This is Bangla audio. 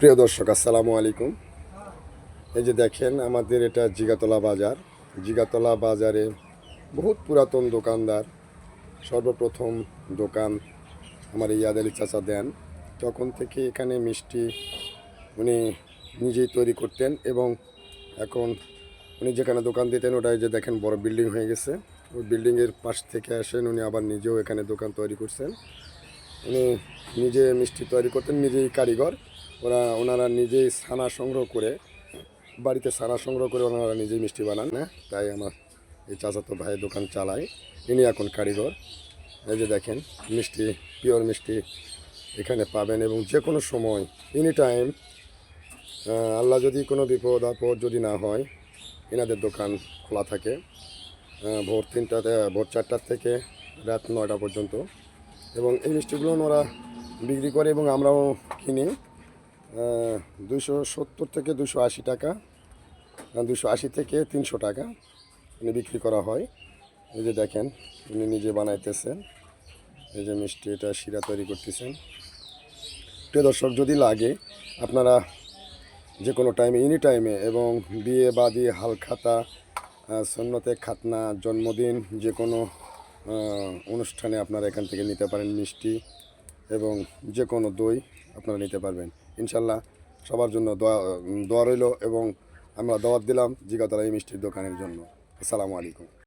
প্রিয় দর্শক, আসসালামু আলাইকুম। এই যে দেখেন, আমাদের এটা জিগাতলা বাজার। জিগাতলা বাজারে বহুত পুরাতন দোকানদার, সর্বপ্রথম দোকান আমার ইয়াদ আলী চাচা দেন। তখন থেকে এখানে মিষ্টি উনি নিজেই তৈরি করতেন এবং এখন উনি যেখানে দোকান দিতেন ওটাই যে দেখেন বড় বিল্ডিং হয়ে গেছে। ওই বিল্ডিংয়ের পাশ থেকে আসেন উনি আবার নিজেও এখানে দোকান তৈরি করছেন। উনি নিজে মিষ্টি তৈরি করতেন, নিজেই কারিগর। ওনারা নিজেই ছানা সংগ্রহ করে, বাড়িতে ছানা সংগ্রহ করে ওনারা নিজেই মিষ্টি বানান না। তাই আমার এই চাচাতো ভাই দোকান চালায়, ইনি এখন কারিগর। এই যে দেখেন, মিষ্টি, পিওর মিষ্টি এখানে পাবেন এবং যে কোনো সময়, এনি টাইম, আল্লাহ যদি কোনো বিপদ আপদ যদি না হয়, এনাদের দোকান খোলা থাকে ভোর 3টাতে, ভোর 4টার থেকে রাত 9টা পর্যন্ত। এবং এই মিষ্টিগুলো ওরা বিক্রি করে এবং আমরাও কিনি 270 থেকে 280 টাকা, 280 থেকে 300 টাকা বিক্রি করা হয়। এই যে দেখেন, উনি নিজে বানাইতেছেন। এই যে মিষ্টি, এটা শিরা তৈরি করতেছেন। প্রিয় দর্শক, যদি লাগে আপনারা যে কোনো টাইমে, এনি টাইমে, এবং বিয়ে বাদী, হালখাতা, সুন্নতে খাতনা, জন্মদিন, যে কোনো অনুষ্ঠানে আপনারা এখান থেকে নিতে পারেন মিষ্টি এবং যে কোনো দই আপনারা নিতে পারবেন ইনশাল্লাহ। সবার জন্য দোয়া রইল এবং আমরা দাওয়াত দিলাম জিগাতলা এই মিষ্টির দোকানের জন্য। আসসালামু আলাইকুম।